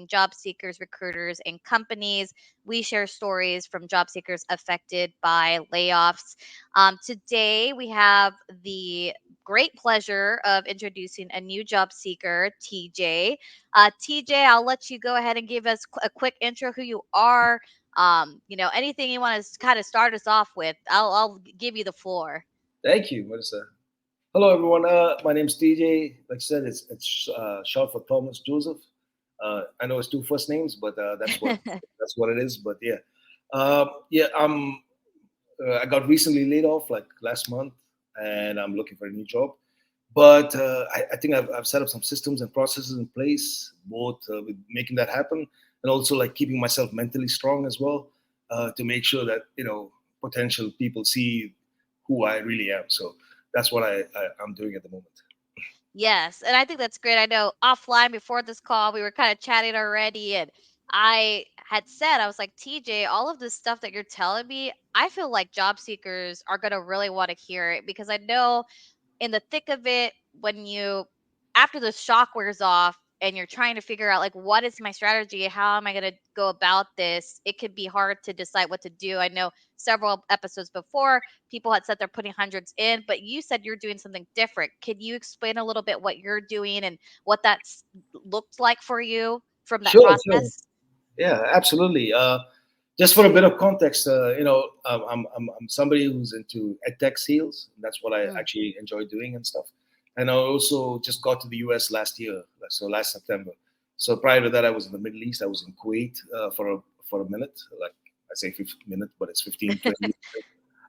job seekers, recruiters, and companies. We share stories from job seekers affected by layoffs. Today, we have the great pleasure of introducing a new job seeker, TJ. TJ, I'll let you go ahead and give us a quick intro who you are. Anything you want to kind of start us off with, I'll give you the floor. Thank you, Melissa. Hello, everyone. My name's TJ. Like I said, it's short for Thomas Joseph. I know it's two first names, but that's what it is. But yeah, yeah. I got recently laid off like last month, and I'm looking for a new job. But I think I've set up some systems and processes in place, both with making that happen and also like keeping myself mentally strong as well, to make sure that potential people see who I really am. So that's what I'm doing at the moment. Yes, and I think that's great. I know offline before this call, we were kind of chatting already, and I had said, I was like, TJ, all of this stuff that you're telling me, I feel like job seekers are going to really want to hear it because I know in the thick of it, when you after the shock wears off and you're trying to figure out like what is my strategy, how am I going to go about this, it could be hard to decide what to do. I know several episodes before people had said they're putting hundreds in, but you said you're doing something different. Could you explain a little bit what you're doing and what that's looked like for you from that Sure, sure. process? Yeah, absolutely. Just for a bit of context, I'm somebody who's into edtech sales. That's what I Mm. actually enjoy doing and stuff. And I also just got to the US last year, so last September. So prior to that, I was in the Middle East. I was in Kuwait for a minute, like I say 15 minutes, but it's 15, 20.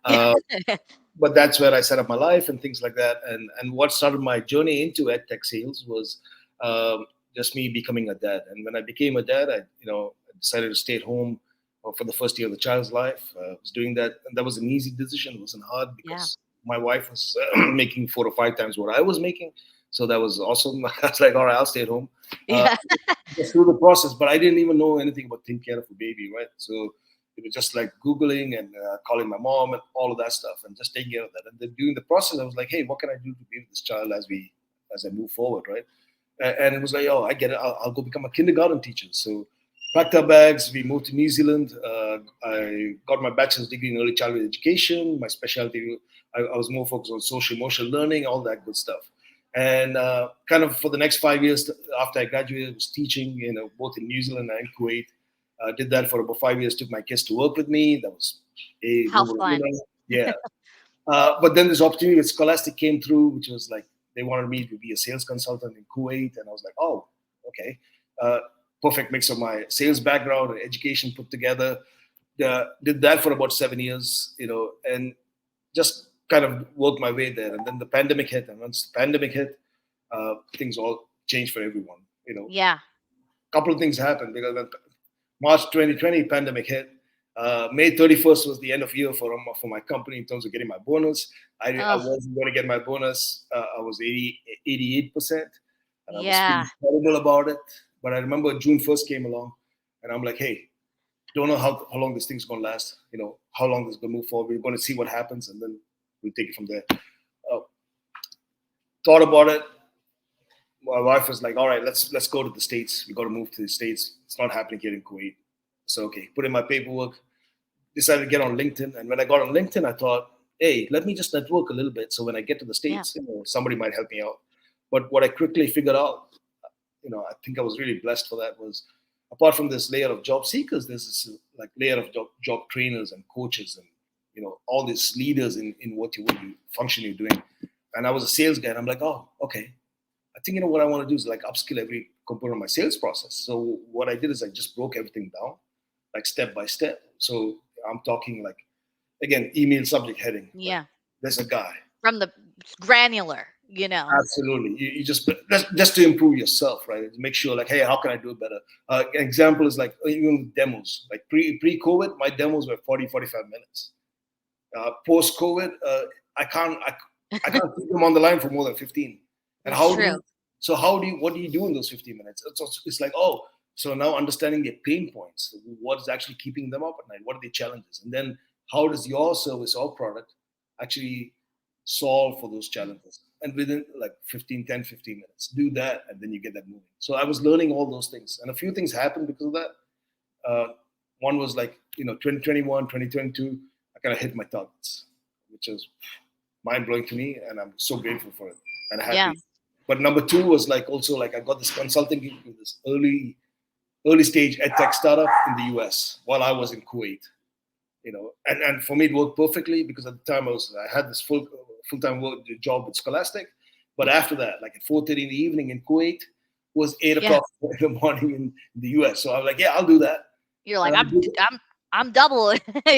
Uh, but that's where I set up my life and things like that. And what started my journey into edtech sales was just me becoming a dad. And when I became a dad, I decided to stay at home for the first year of the child's life. I was doing that, and that was an easy decision. It wasn't hard Yeah. because my wife was making 4 or 5 times what I was making. So that was awesome. I was like, all right, I'll stay at home. Uh, Yeah. just through the process, but I didn't even know anything about taking care of a baby, right? So it was just like Googling and calling my mom and all of that stuff and just taking care of that. And then during the process, I was like, hey, what can I do to be with this child as I move forward, right? And it was like, oh, I get it. I'll go become a kindergarten teacher. So packed our bags. We moved to New Zealand. I got my bachelor's degree in early childhood education. My specialty, I was more focused on social emotional learning, all that good stuff. And kind of for the next 5 years after I graduated, I was teaching, both in New Zealand and Kuwait. Did that for about 5 years. Took my kids to work with me. That was a How fun. yeah. But then this opportunity with Scholastic came through, which was like they wanted me to be a sales consultant in Kuwait, and I was like, oh, okay, uh, perfect mix of my sales background and education put together. Did that for about 7 years, and just kind of worked my way there. And then the pandemic hit, and once the pandemic hit, things all changed for everyone. Yeah. A couple of things happened because when March 2020 pandemic hit. May 31st was the end of year for my company in terms of getting my bonus. I Oh, wasn't going to get my bonus. I was 88%, and I was yeah. feeling terrible about it. But I remember June 1st came along, and I'm like, hey, don't know how long this thing's going to last. How long this is going to move forward. We're going to see what happens, and then we'll take it from there. Uh, Thought about it. My wife was like, "All right, let's go to the states. We got to move to the states. It's not happening here in Kuwait." So okay, put in my paperwork. Decided to get on LinkedIn, and when I got on LinkedIn, I thought, "Hey, let me just network a little bit. So when I get to the Yeah. states, somebody might help me out." But what I quickly figured out, I think I was really blessed for that was, apart from this layer of job seekers, there's this like layer of job trainers and coaches and all these leaders in what you function you're doing. And I was a sales guy, and I'm like, oh, okay, I think what I want to do is like upskill every component of my sales process. So what I did is I just broke everything down, like step by step. So I'm talking like again, email subject heading. Like Yeah. there's a guy. From the granular. Absolutely. You just to improve yourself, right? To make sure like, hey, how can I do it better? An example is like even with demos. Like pre-COVID, my demos were 40, 45 minutes. Post-COVID, I can't keep them on the line for more than 15. And That's true. what do you do in those 15 minutes? It's like, oh, so now understanding their pain points, what is actually keeping them up at night, what are the challenges? And then how does your service or product actually solve for those challenges? and within like 15 minutes, do that, and then you get that moving. So I was learning all those things, and a few things happened because of that. Uh, One was like, 2021, 2022, I kind of hit my targets, which is mind blowing to me, and I'm so grateful for it and Yeah. happy. But number two was like also like I got this consulting gig with this early stage ed tech startup in the US while I was in Kuwait. And for me it worked perfectly because at the time I had this full time job with Scholastic, but after that, like at 4:30 in the evening in Kuwait was eight Yeah. o'clock in the morning in the US. So I was like, yeah, I'll do that. You're like, And I did it. I'm double.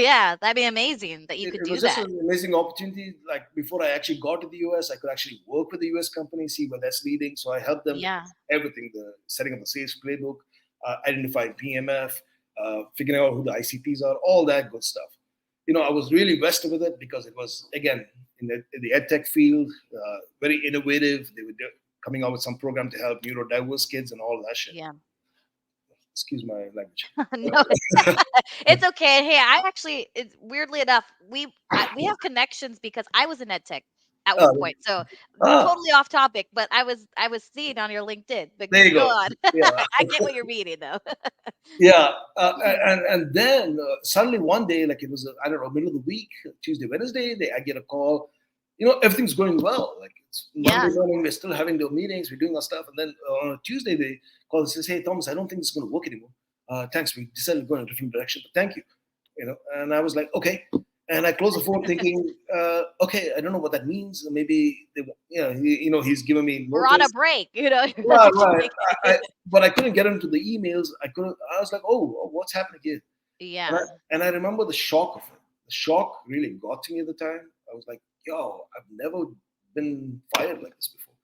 Yeah, that'd be amazing that you could It do was just that. an amazing opportunity. Like before I actually got to the US, I could actually work with the US company, see where that's leading. So I helped them with Yeah. everything: the setting up the sales playbook, identifying PMF, figuring out who the ICPs are, all that good stuff. I was really vested with it because it was again in the ed tech field, very innovative. They were coming out with some program to help neurodiverse kids and all of that shit. Yeah. Excuse my language. No, it's okay. Hey, I actually, it's weirdly enough, we have connections because I was in ed tech at one Uh, point. So ah, totally off topic, but I was seeing on your LinkedIn. But there you go go. on. Yeah. I get what you're meaning though. Yeah, and then suddenly one day, like it was I don't know, middle of the week, Tuesday, Wednesday, I get a call. Everything's going well. Like it's Monday Yeah. morning, we're still having the meetings, we're doing our stuff, and then on a Tuesday they call and says, "Hey, Thomas, I don't think this is going to work anymore. Thanks, we decided to go in a different direction, but thank you." And I was like, okay. And I closed the phone thinking, okay, I don't know what that means. Maybe he's giving me We're on a notice. break, Right, like, right. But I couldn't get into the emails. I couldn't. I was like, oh, what's happening here? And I, yeah. and I remember the shock of it. The shock really got to me at the time. I was like, yo, I've never been fired like this before.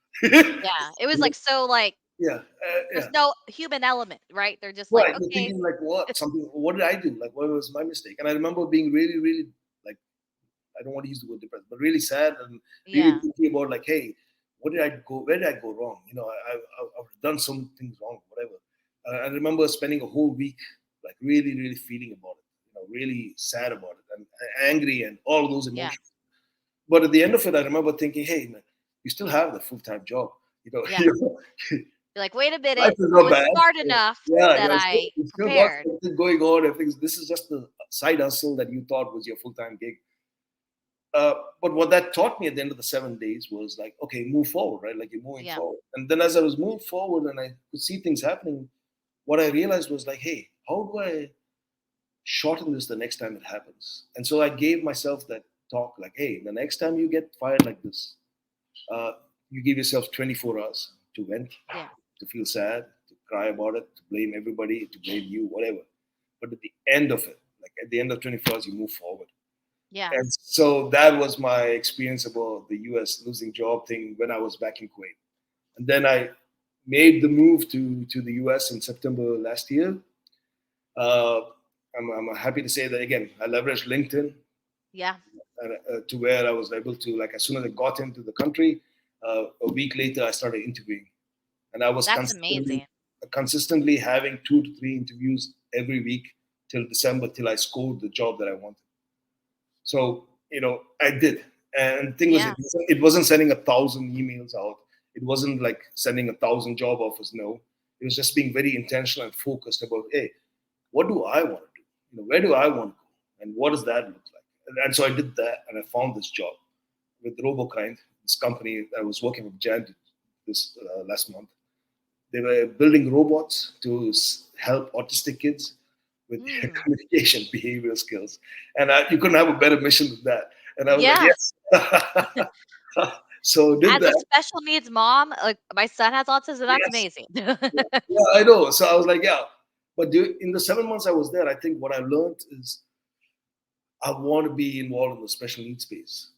Yeah. It was You know? like so like Yeah, there's yeah. no human element, right? They're just like, Right. You're okay, thinking like, what did I do? Like, what was my mistake? And I remember being really, really like, I don't want to use the word depressed, but really sad and really yeah, thinking about like, hey, what did I go? Where did I go wrong? I've done some things wrong, whatever. I remember spending a whole week like really, really feeling about it. Really sad about it and angry and all of those yeah, emotions. But at the end of it, I remember thinking, hey, man, you still have the full time job. yeah. You're like, wait a Life minute. is I not was bad. smart enough Yeah, that I you still got prepared. something going on. Everything's this is just the side hustle that you thought was your full time gig. But what that taught me at the end of the 7 days was like, okay, move forward, right? Like you're moving Yeah, forward. And then as I was moving forward and I could see things happening, what I realized was like, hey, how do I shorten this the next time it happens? And so I gave myself that talk, like, hey, the next time you get fired like this, uh, you give yourself 24 hours to vent, yeah, to feel sad, to cry about it, to blame everybody, to blame you, whatever. But at the end of it, like at the end of 24 hours, you move forward. yeah. And so that was my experience about the US losing job thing when I was back in Kuwait. And then I made the move to the US in September last year. Uh, I'm happy to say that again, I leveraged LinkedIn Yeah. to where I was able to, like, as soon as I got into the country, a week later, I started interviewing. And I was That's amazing. consistently having 2 to 3 interviews every week till December, till I scored the job that I wanted. So I did, and the thing was, Yeah. it wasn't sending 1,000 emails out. It wasn't like sending 1,000 job offers. No, it was just being very intentional and focused about, hey, what do I want to do? Where do I want to go, and what does that look like? And so I did that, and I found this job with RoboKind, this company I was working with Jan this last month. They were building robots to help autistic kids with their Mm. communication behavioral skills. And you couldn't have a better mission than that. And I was like, Yeah. yes. So did As a that. special needs mom, like my son has autism, that's Yes. amazing. Yeah, I know. So I was like, yeah. But in the 7 months I was there, I think what I learned is I want to be involved in the special needs space.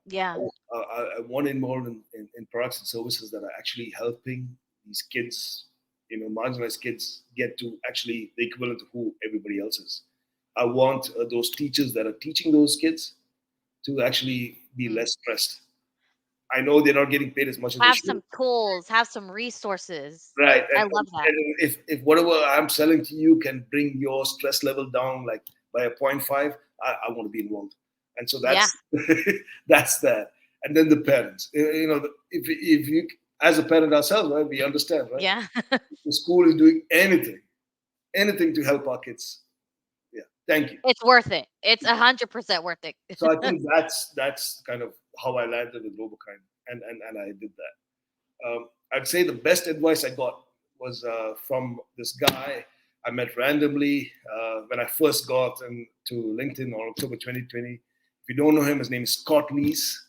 Yeah. I want to involve in products and services that are actually helping these kids, marginalized kids, get to actually the equivalent of who everybody else is. I want those teachers that are teaching those kids to actually be Mm. less stressed. I know they're not getting paid as much as they Have should. some tools, have some resources. Right. I And, love that. and if whatever I'm selling to you can bring your stress level down like by a 0.5, I want to be involved. And so Yeah. that's that's that. and then the parents. If you, as a parent ourselves, right, we understand, right? Yeah. The school is doing anything to help our kids. Yeah, thank you. It's worth it. It's 100% worth it. So I think that's kind of how I landed with Robokind, and I did that. I'd say the best advice I got was from this guy I met randomly when I first got into LinkedIn on October 2020. If you don't know him, his name is Scott Lees.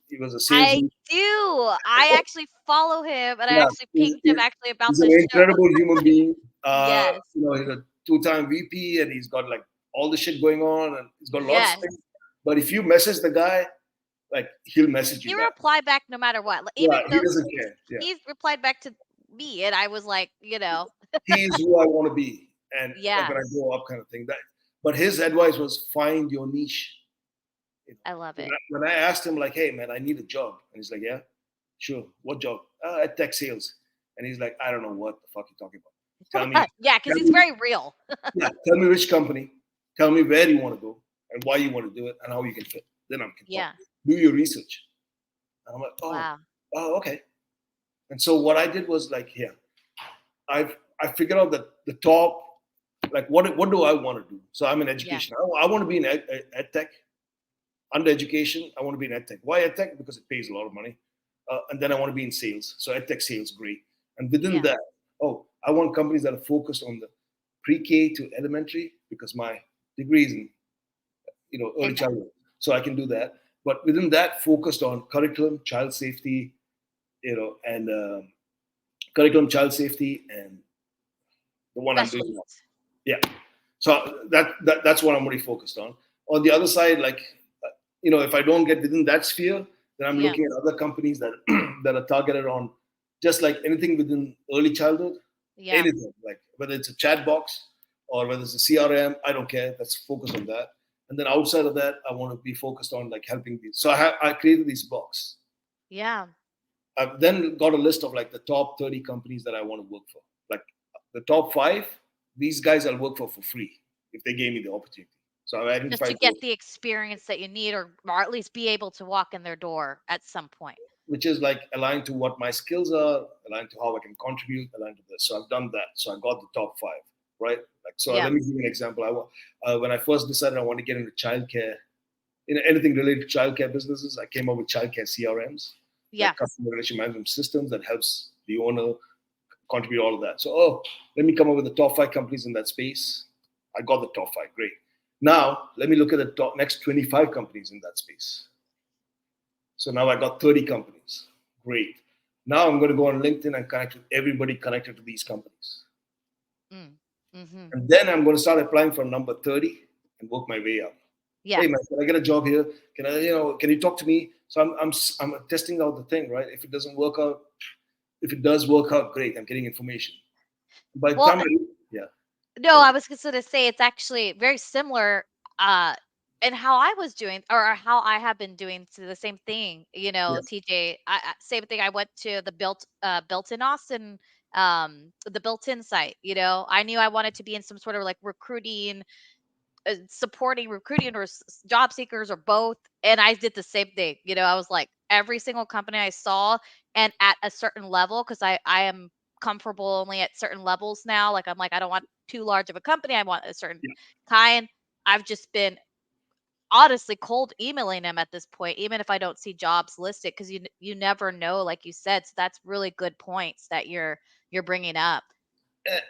He was a I salesman. do. I actually follow him, and I Yeah, actually pinged him actually about he's an this show. incredible human being. Yes. He's a two-time VP, and he's got like all the shit going on, and he's got lots of Yes. things. But if you message the guy, like he'll message He you back. replied back no matter what. Like, Yeah, even he though doesn't care. Yeah, he's replied back to me, and I was like, he's who I want to be, and like when I yes, grow up, kind of thing. But his advice was find your niche. I love it. When I asked him like, "Hey man, I need a job," and he's like, "Yeah, sure. What job?" At tech sales. And he's like, "I don't know what the fuck you're talking about. Tell me, Yeah, because tell he's me, very real. yeah, tell me which company, tell me where you want to go, and why you want to do it, and how you can fit. Then I can talk. Yeah. Do your research." And I'm like, Wow. oh, okay. And so what I did was like, here, I figured out that the top, like what do I want to do? So I'm in Yeah. education. I want to be in ed tech. Under education, I want to be in ed tech. Why ed tech? Because it pays a lot of money. And then I want to be in sales. So ed tech sales, great. And within Yeah. that, I want companies that are focused on the pre-K to elementary because my degree is in early And that. childhood, so I can do that. But within that, focused on curriculum, child safety, and curriculum, child safety, and the one I'm doing now. Specialist. Yeah. So that's what I'm really focused on. On the other side, like if I don't get within that sphere, then I'm Yeah. looking at other companies that that are targeted on just like anything within early childhood, Yeah. anything like whether it's a chat box or whether it's a CRM, I don't care. Let's focus on that. And then outside of that, I want to be focused on like helping these. So I created these blocks. Yeah. I've then got a list of like the top 30 companies that I want to work for. Like the top 5, these guys I'll work for free if they gave me the opportunity. So I Just to identified get those, the experience that you need, or at least be able to walk in their door at some point. which is like aligned to what my skills are, aligned to how I can contribute, aligned to this. So I've done that. So I got the top 5, right? Like so. Yeah. Let me give you an example. When I first decided I want to get into childcare, anything related to childcare businesses, I came up with childcare CRMs, Yeah. like customer relationship management systems that helps the owner contribute all of that. So, let me come up with the top 5 companies in that space. I got the top 5, great. Now, let me look at the next 25 companies in that space. So now I got 30 companies, great. Now I'm going to go on LinkedIn and connect with everybody connected to these companies. Mm-hmm. And then I'm going to start applying for number 30 and work my way up. Yeah. Hey man, can I get a job here? Can you talk to me? So I'm testing out the thing, right? If it doesn't work out, if it does work out, great. I'm getting information. By the Well, time yeah. no, I was just gonna say it's actually very similar, uh, in how I was doing or how I have been doing to the same thing, Yeah. TJ. Same thing. I went to the built in Austin, the built in site. I knew I wanted to be in some sort of like recruiting, supporting recruiting or job seekers or both. And I did the same thing. I was like every single company I saw, and at a certain level, because I am comfortable only at certain levels now. Like I'm like, I don't want too large of a company. I want a certain Yeah. kind. I've just been honestly cold emailing them at this point, even if I don't see jobs listed, because you never know, like you said. So that's really good points that you're bringing up.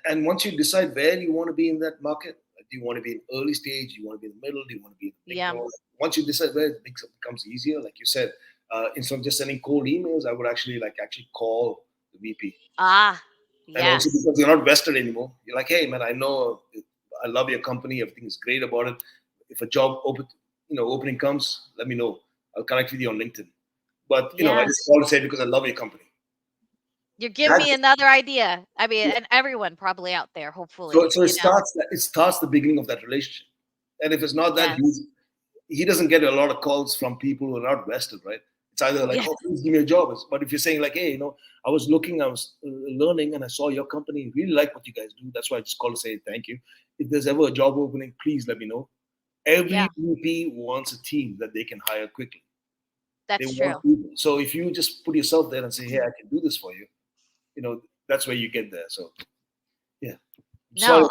And once you decide where you want to be in that market, like, do you want to be in early stage? Do you want to be in the middle? Do you want to be in the big Yeah. role? Once you decide where, it becomes easier. Like you said, instead of just sending cold emails, I would actually call the VP. Ah, And also yes. because you're not vested anymore, you're like, hey man, I know, I love your company, everything is great about it. If a job opening comes, let me know. I'll connect with you on LinkedIn. But I Yes. just call to say because I love your company. You're giving me That's another idea. I mean, and everyone probably out there, so. hopefully, So it starts the beginning of that relationship. And if it's not that, Yes. he doesn't get a lot of calls from people who are not vested, right? It's either like, Yeah. oh, please give me a job. But if you're saying like, hey, I was looking, I was learning, and I saw your company, really like what you guys do. That's why I just called to say thank you. If there's ever a job opening, please let me know. Yeah. Every VP wants a team that they can hire quickly. They That's want true. people. So if you just put yourself there and say, "Hey, Mhm. I can do this for you," that's where you get there. So yeah, I'm sorry. No,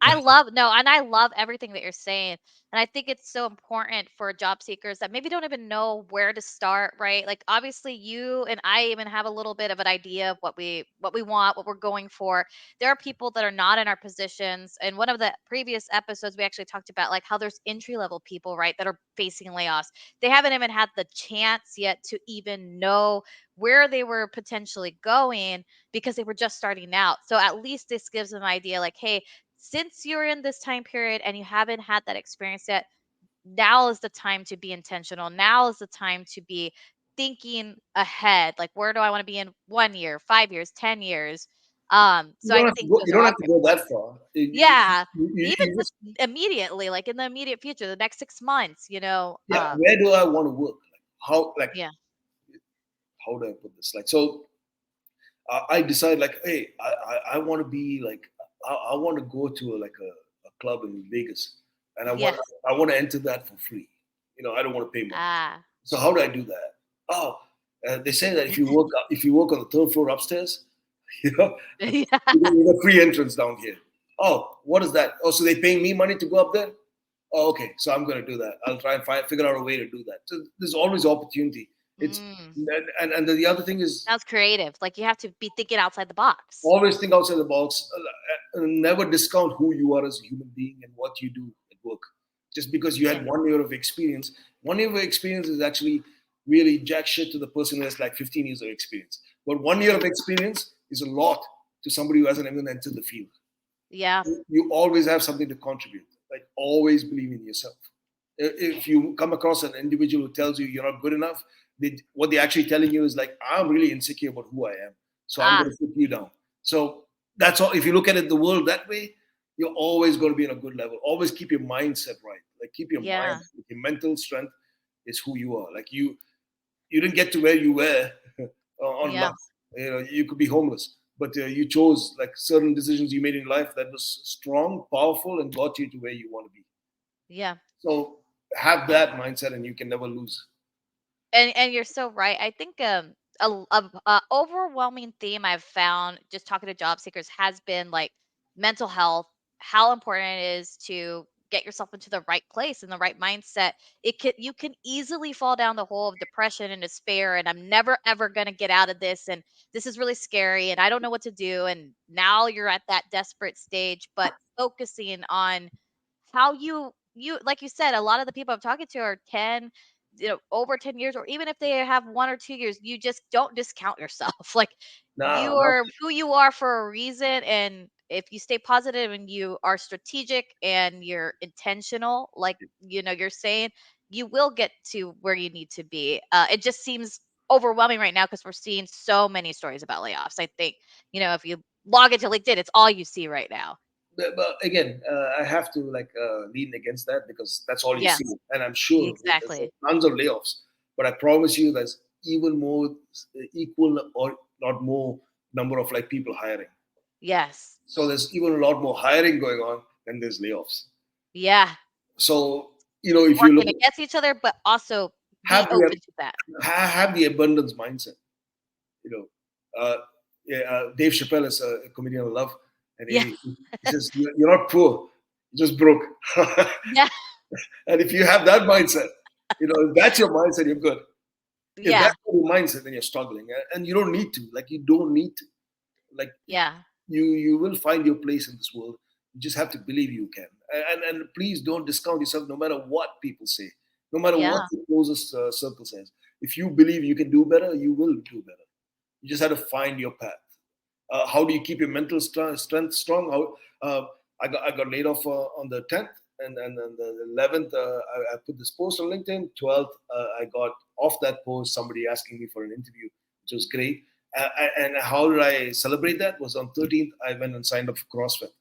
I love no, and I love everything that you're saying. And I think it's so important for job seekers that maybe don't even know where to start, right? Like obviously you and I even have a little bit of an idea of what we want, what we're going for. There are people that are not in our positions. And one of the previous episodes we actually talked about like how there's entry level people, right, that are facing layoffs. They haven't even had the chance yet to even know where they were potentially going because they were just starting out. So at least this gives them an idea like, hey, since you're in this time period and you haven't had that experience yet, now is the time to be intentional. Now is the time to be thinking ahead. Like, where do I want to be in 1 year, 5 years, 10 years? You So I don't have to think go. those You are don't all have to great go that points. far. Yeah. Even You just just immediately, like in the immediate future, the next 6 months, yeah. Where do I want to work? yeah. How do I put this? Like so, I decide like, hey, I want to be like, I want to go to a club in Vegas, and Yes. I want to enter that for free. I don't want to pay money. Ah. So how do I do that? Oh, they say that if you work on the third floor upstairs, you know, Yeah. you get free entrance down here. Oh, what is that? Oh, so they paying me money to go up there? Oh, okay. So I'm going to do that. I'll try and figure out a way to do that. So there's always opportunity. It's Mm. and the other thing is Sounds creative. Like you have to be thinking outside the box. always think outside the box. Never discount who you are as a human being and what you do at work. Just because you Yeah. had 1 year of experience, 1 year of experience is actually really jack shit to the person who has like 15 years of experience. But 1 year Yeah. of experience is a lot to somebody who hasn't even entered the field. Yeah. You always have something to contribute. Like always believe in yourself. If you come across an individual who tells you you're not good enough, what they're actually telling you is like, I'm really insecure about who I am, so I'm going Ah, to put you down. So that's all. If you look at it the world that way, you're always going to be in a good level. Always keep your mindset right. Like keep your mind, yeah. your mental strength is who you are. Like you didn't get to where you were on Yeah. luck. You could be homeless, but you chose like certain decisions you made in life that was strong, powerful, and got you to where you want to be. Yeah. So have that mindset, and you can never lose. And you're so right. I think overwhelming theme I've found just talking to job seekers has been like mental health, how important it is to get yourself into the right place and the right mindset. You can easily fall down the hole of depression and despair and I'm never ever going to get out of this and this is really scary and I don't know what to do and now you're at that desperate stage, but focusing on how you like you said, a lot of the people I'm talking to are 10, over 10 years, or even if they have 1 or 2 years, you just don't discount yourself. Like Nah, you no. are who you are for a reason. And if you stay positive and you are strategic and you're intentional, like you're saying, you will get to where you need to be. It just seems overwhelming right now because we're seeing so many stories about layoffs. I think, if you log into LinkedIn, it's all you see right now. But again, I have to like lean against that because that's all you Yeah, see, and I'm sure there's exactly. tons of layoffs. But I promise you, there's even more, equal or not more number of like people hiring. Yes. So there's even a lot more hiring going on than there's layoffs. Yeah. So if you look, Working against each other, but also be have the open to that. have the abundance mindset. You know, yeah, Dave Chappelle is a comedian I love, and Yeah. he says you're not poor, you're just broke. Yeah. And if you have that mindset, if that's your mindset, you're good. If Yeah. that's not your mindset, then you're struggling, and you don't need to. Like you don't need to. Like Yeah. you will find your place in this world. You just have to believe you can. And please don't discount yourself, no matter what people say, no matter what Yeah. the closest circle says. If you believe you can do better, you will do better. You just have to find your path. How do you keep your mental strength strong? I got laid off on the 10th, and then the 11th, I put this post on LinkedIn. 12th, I got off that post, somebody asking me for an interview, which was great. And how did I celebrate that? Was on 13th, I went and signed up for CrossFit,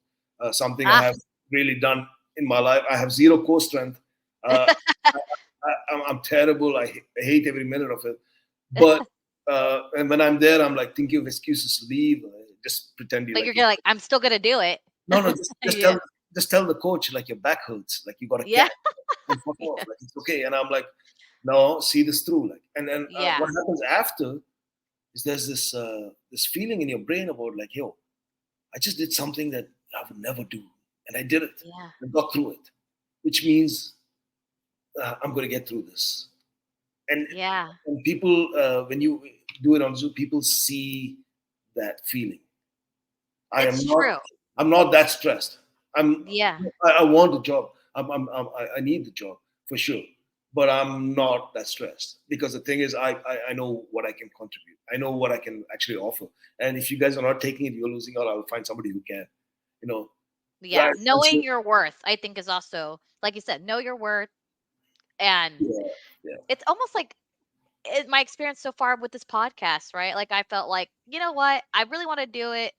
something I Ah. have really done in my life. I have zero core strength. Uh, I'm terrible. I hate every minute of it. But and when I'm there, I'm like thinking of excuses to leave. Just pretend you But like you're like, "I'm still gonna do it." no, just Yeah. tell the coach like your back hurts, like you got a Yeah. cat, and fuck off, Yeah. like it's okay. And I'm like, No, see this through. Like, and Yeah. what happens after is there's this feeling in your brain about like, yo, I just did something that I would never do, and I did it. Yeah. I got through it, which means I'm going to get through this. And Yeah. and people, when you do it on Zoom, people see that feeling. I am It's not. true. I'm not that stressed. I'm. Yeah. I want the job. I need the job for sure. But I'm not that stressed because the thing is, I know what I can contribute. I know what I can actually offer. And if you guys are not taking it, you're losing out. I'll find somebody who can. You know, Yeah. right? And Knowing so, your worth, I think, is also, like you said, know your worth. And yeah, yeah. it's almost like my experience so far with this podcast, right? Like I felt like, you know what? I really want to do it.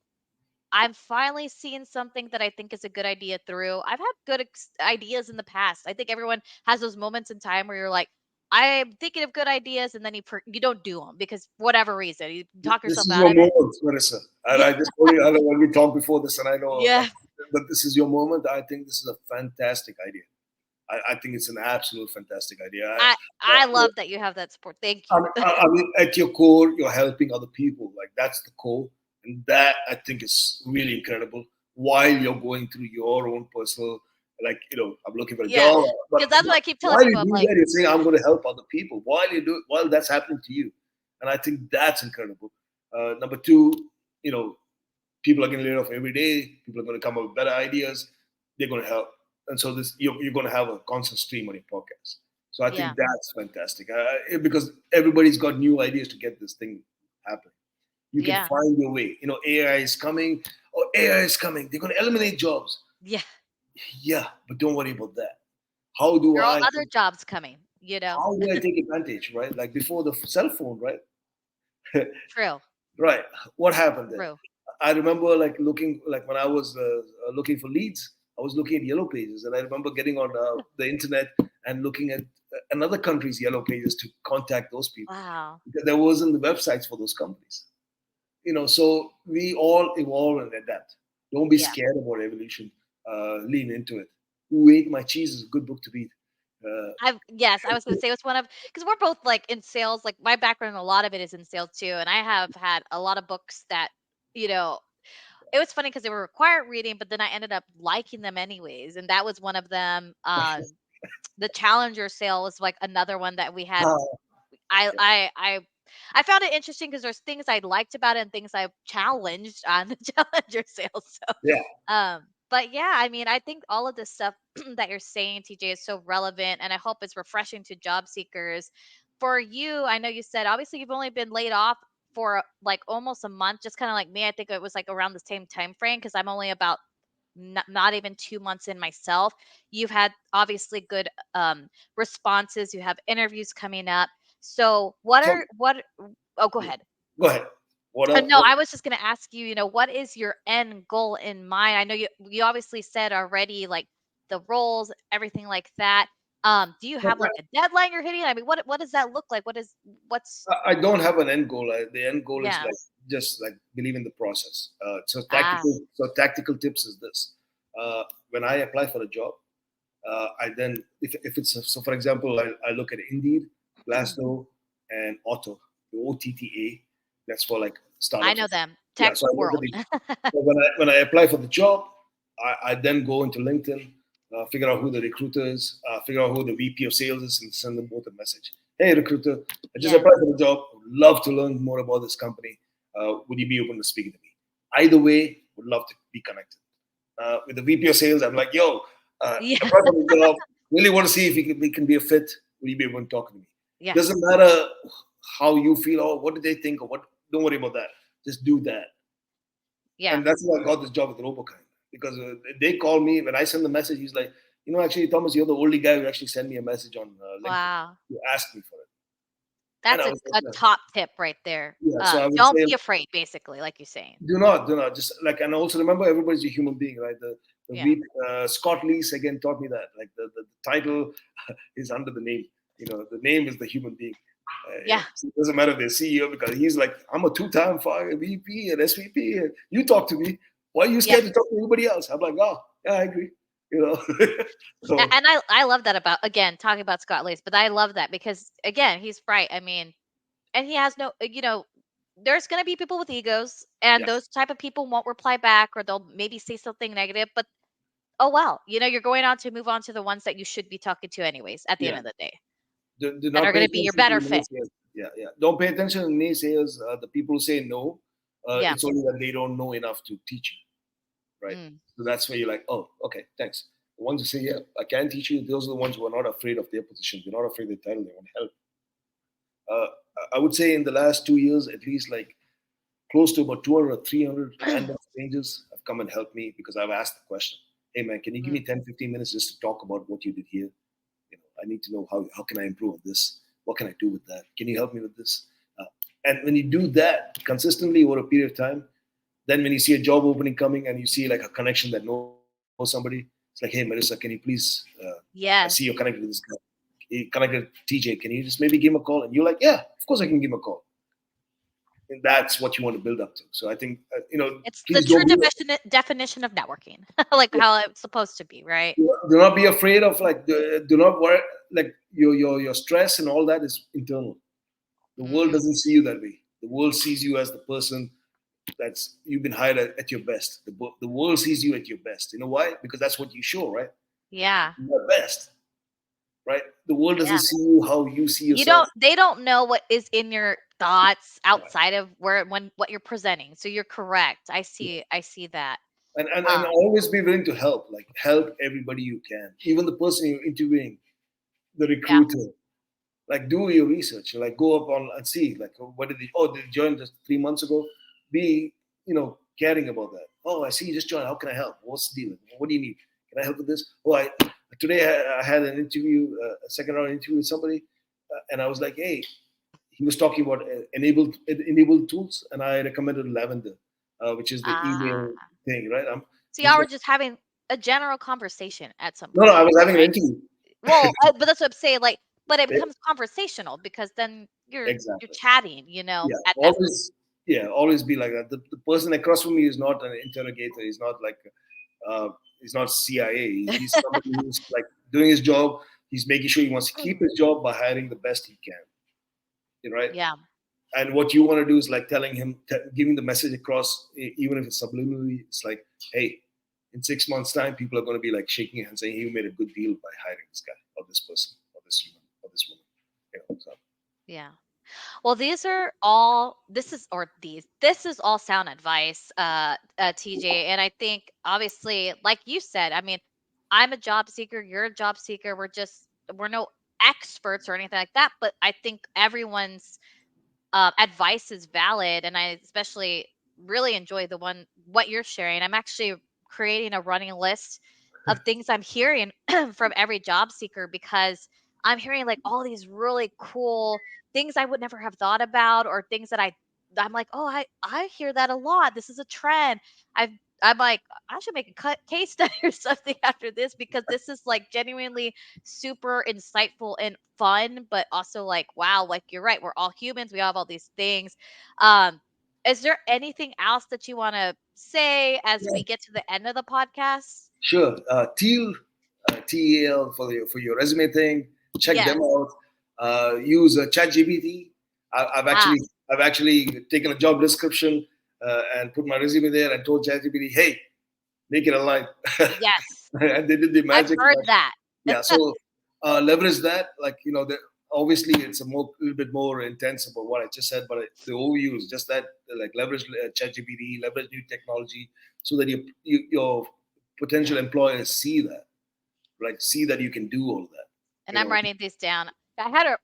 I'm finally seeing something that I think is a good idea through. I've had good ideas in the past. I think everyone has those moments in time where you're like, I'm thinking of good ideas, and then you don't do them because whatever reason you talk This yourself is out your of it. moment, Marissa. And Yeah, I just told you I know when we talked before this, and I know yeah. that this is your moment. I think this is a fantastic idea. I think it's an absolute fantastic idea. I love that you have that support. Thank you. I mean, at your core, you're helping other people. Like that's the core, and that I think is really incredible. While you're going through your own personal, like I'm looking for a Yeah, job, but because that's what I keep telling while you people. I'm do like, that, you're saying I'm going to help other people. While you do it, while that's happening to you, and I think that's incredible. Number two, you know, people are getting laid off every day. People are going to come up with better ideas. They're going to help, and so this you're going to have a constant stream on your podcast. So I yeah, think that's fantastic because everybody's got new ideas to get this thing happening. You can yeah, find your way. AI is coming. Oh, AI is coming. They're going to eliminate jobs. yeah. Yeah, but don't worry about that. How do There are I? other jobs coming. You know, How do I take advantage? Right, like before the cell phone. Right, true, right. What happened then? true. I remember like looking like when I was looking for leads, I was looking at yellow pages, and I remember getting on the internet and looking at another country's yellow pages to contact those people Wow. because there wasn't the websites for those companies. So we all evolve and adapt. Don't be Yeah. scared about evolution. Lean into it. Who Ate My Cheese is a good book to read. Uh, Yes, I was gonna say it's one of, because we're both like in sales. Like my background, a lot of it is in sales too, and I have had a lot of books that, you know, it was funny because they were required reading, but then I ended up liking them anyways, and that was one of them. The Challenger sale was like another one that we had. uh, I I I I found it interesting because there's things I liked about it and things I challenged on the Challenger sale. So, yeah, but yeah, I mean, I think all of this stuff that you're saying, TJ, is so relevant, and I hope it's refreshing to job seekers. For you, I know you said obviously you've only been laid off for like almost a month, just kind of like me. I think it was like around the same time frame because I'm only about not even 2 months in myself. You've had obviously good responses. You have interviews coming up. So so oh, go ahead. go ahead. What else? No, I was just going to ask you, what is your end goal in mind? I know you obviously said already like the roles, everything like that. Do you have like a deadline you're hitting? I mean, what does that look like? What's I don't have an end goal. The end goal is Yeah. like just like believe in the process. So Ah, tactical tips is this. When I apply for a job, I then if it's so for example, I look at Indeed, Glassdoor, and Otto, the OTTA. That's for like I startups. know them. Yeah, Tech so I look at world. these. So when I apply for the job, I then go into LinkedIn, figure out who the recruiter is, figure out who the VP of sales is, and send them both a message. Hey, recruiter, I just Yeah. applied for the job. Would love to learn more about this company. Would you be open to speaking to me? Either way, would love to be connected. With the VP of sales, I'm like, yo, Yeah. applied for the job. Really want to see if we can be a fit. Will you be able to talk to me? Yeah. Doesn't matter how you feel or what do they think or what. Don't worry about that. Just do that. Yeah. And that's why I got this job with Robokind because they call me when I send the message. He's like, actually, Thomas, you're the only guy who actually sent me a message on LinkedIn. Wow. You asked me for it, and That's I a, was like, a yeah. top tip right there. Yeah. So I would Don't say, be afraid, basically, like you're saying. do not, just like, and also remember, everybody's a human being, right? Yeah. Scott Leese again taught me that, like the title is under the name. The name is the human being. Yeah. It doesn't matter if they're CEO because he's like, I'm a two-time VP and SVP, and you talk to me. Why are you Yeah. scared to talk to anybody else? I'm like, oh, yeah, I agree. you know. So And I love that about, again, talking about Scott Lace, but I love that because again, he's right. I mean, and he has no, there's going to be people with egos, and yeah, those type of people won't reply back, or they'll maybe say something negative, but oh well, you're going on to move on to the ones that you should be talking to anyways at the end yeah. of the day, Do that not are pay going to be your attention to better the fit. naysayers. Yeah, yeah. Don't pay attention to the naysayers. The people who say no. Yeah. It's only that they don't know enough to teach you, right? Mm. So that's where you're like, oh, okay, thanks. The ones who say, yeah, I can teach you. Those are the ones who are not afraid of their position. They're not afraid of the title. They want to help. Uh, I would say in the last 2 years, at least like close to about 200 or 300 random strangers have come and helped me because I've asked the question, hey man, can you give me Mm. 10, 15 minutes just to talk about what you did here? I need to know how can I improve on this? What can I do with that? Can you help me with this? And when you do that consistently over a period of time, then when you see a job opening coming and you see like a connection that knows somebody, it's like, hey Marissa, can you please? I see you're connected Yes. to this guy. You connected to TJ. Can you just maybe give him a call? And you're like, yeah, of course I can give him a call. And that's what you want to build up to. So I think It's the please true don't be definition of networking, like how it's supposed to be, right? do not be afraid of like do not worry like your stress and all that is internal. The world Mm. doesn't see you that way. The world sees you as the person that's you've been hired at your best. The world sees you at your best. You know why? Because that's what you show, right? Yeah. Your best, right? The world doesn't Yeah. see you how you see You yourself. don't They don't know what is in your thoughts Right. outside of when what you're presenting. So you're correct. I see that. And Um, always be willing to help. Like help everybody you can, even the person you're interviewing, the yeah. recruiter. Like do your research. Like go up on and see. Like what did they? Oh, did they join just 3 months ago? Be caring about that. Oh, I see you just joined. How can I help? What's the deal? What do you need? Can I help with this? Oh, today I had an interview, a second round interview with somebody, and I was like, hey, he was talking about enabled tools, and I recommended Lavender, which is the Ah. email thing, right? So He's y'all were like, just having a general conversation at some no, no, I point, was having an right? interview. Well, but that's what I'm saying. Like, but it becomes conversational because then you're Exactly. chatting, Yeah, at that point. always. Yeah, always be like that. The person across from me is not an interrogator. He's not like uh, he's not CIA. He's somebody who's like doing his job. He's making sure he wants to keep his job by hiring the best he can, right? Yeah. And what you want to do is like telling him, giving the message across, even if it's subliminally. It's like, hey, in 6 months' time, people are going to be like shaking hands saying, "You made a good deal by hiring this guy or this person or this human or this woman." So, Yeah. Well, this is all sound advice, TJ. And I think obviously, like you said, I mean, I'm a job seeker, you're a job seeker. We're no experts or anything like that, but I think everyone's advice is valid. And I especially really enjoy what you're sharing. I'm actually creating a running list of things I'm hearing from every job seeker, because I'm hearing like all these really cool things I would never have thought about, or things that I'm like, oh, I hear that a lot. This is a trend. I've I'm like, I should make a case study or something after this, because this is like genuinely super insightful and fun, but also like, wow, like you're right. We're all humans. We all have all these things. Um, is there anything else that you want to say as we get to the end of the podcast? sure. Teal, TEL for your resume thing. Check Yes. them out. Use ChatGPT. I've Ah, actually I've actually taken a job description and put my resume there and told ChatGPT, hey, make it align, yes. and they did the I've magic. heard that. Yeah, so leverage that. Like obviously it's a little bit more intense about what I just said, but the overview is just that. Like leverage ChatGPT, leverage new technology, so that your potential employers see that, like see that you can do all that. And You I'm know, writing these down.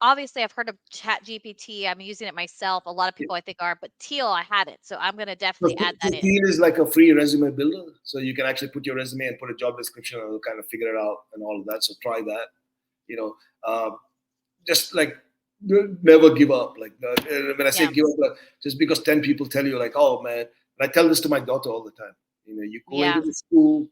Obviously I've heard of Chat GPT. I'm using it myself. A lot of people I think are, but Teal I hadn't. So I'm gonna so definitely add that in. Teal is like a free resume builder, so you can actually put your resume and put a job description, and it'll kind of figure it out and all of that. So try that. You know, just like never give up. Like when I say Yeah. give up, just because 10 people tell you like, oh man, and I tell this to my daughter all the time. You go into Yeah. the school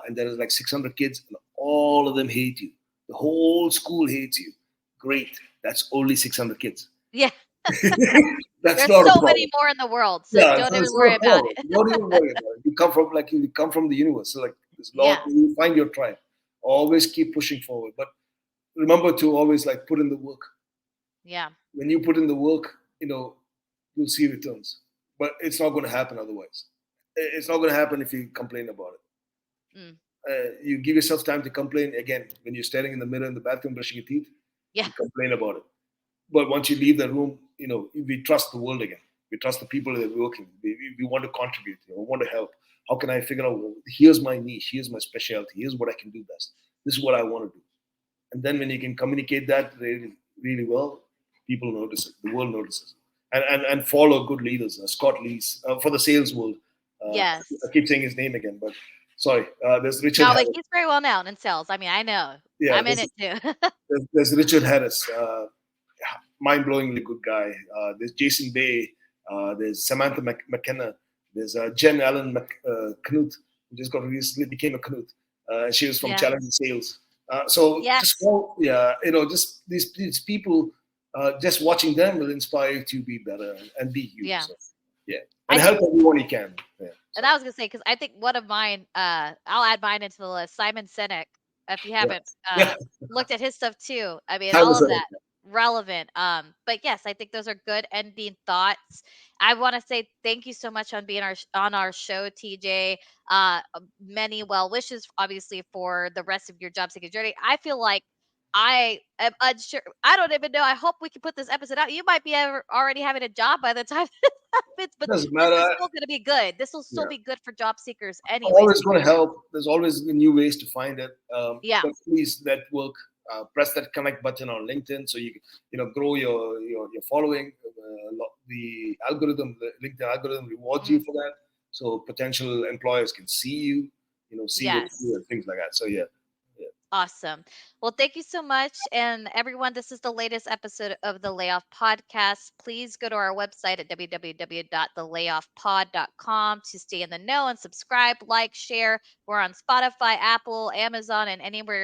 and there is like 600 kids, and all of them hate you. The whole school hates you. Great, that's only 600 kids. Yeah. That's There's not a so many problem. more in the world. So Yeah, don't so even it's worry not a about problem. it. Don't even worry about it. You come from the universe. So like There's a lot. Yeah. You find your tribe. Always keep pushing forward, but remember to always like put in the work. Yeah. When you put in the work, you'll see returns. But it's not going to happen otherwise. It's not going to happen if you complain about it. Mm. You give yourself time to complain again when you're staring in the mirror in the bathroom brushing your teeth. Yeah. You complain about it. But once you leave the room, we trust the world again. We trust the people that are working. We want to contribute. We want to help. How can I figure out? Well, here's my niche. Here's my specialty. Here's what I can do best. This is what I want to do. And then when you can communicate that really, really well, people notice it. The world notices it. And follow good leaders. Scott Lee's for the sales world. I Yes. keep saying his name again, but sorry. There's Richard No, but Harris. he's very well known in sales. I mean, I know. Yeah, I'm in it too. there's Richard Harris. Mind-blowingly good guy. There's Jason Bay. There's Samantha McKenna. There's Jen Allen Knut, who just got recently became a Knut. She was from Yeah. Challenge Sales. So just Yes. yeah, just these people, just watching them will inspire you to be better and be you. Yeah. So yeah, I and think, help everyone you can. Yeah. and So I was gonna say, because I think one of mine, I'll add mine into the list. Simon Sinek. If you yeah, haven't yeah. looked at his stuff too, I mean, Time all is of up. that relevant. But yes, I think those are good ending thoughts. I want to say thank you so much on being on our show, TJ. Many well wishes, obviously, for the rest of your job seeking journey. I feel like I am unsure. I don't even know. I hope we can put this episode out. You might be already having a job by the time this happens, but Doesn't this is matter. still going to be good. This will still Yeah. be good for job seekers, anyways. Always going to help. There's always new ways to find it. Yeah. But please network. Press that connect button on LinkedIn so you grow your following. The algorithm, the LinkedIn algorithm rewards you Mm, for that. So potential employers can see you, see what you do yes. and things like that. So yeah, yeah. Awesome. Well, thank you so much. And everyone, this is the latest episode of the Layoff Podcast. Please go to our website at www.thelayoffpod.com to stay in the know and subscribe, like, share. We're on Spotify, Apple, Amazon, and anywhere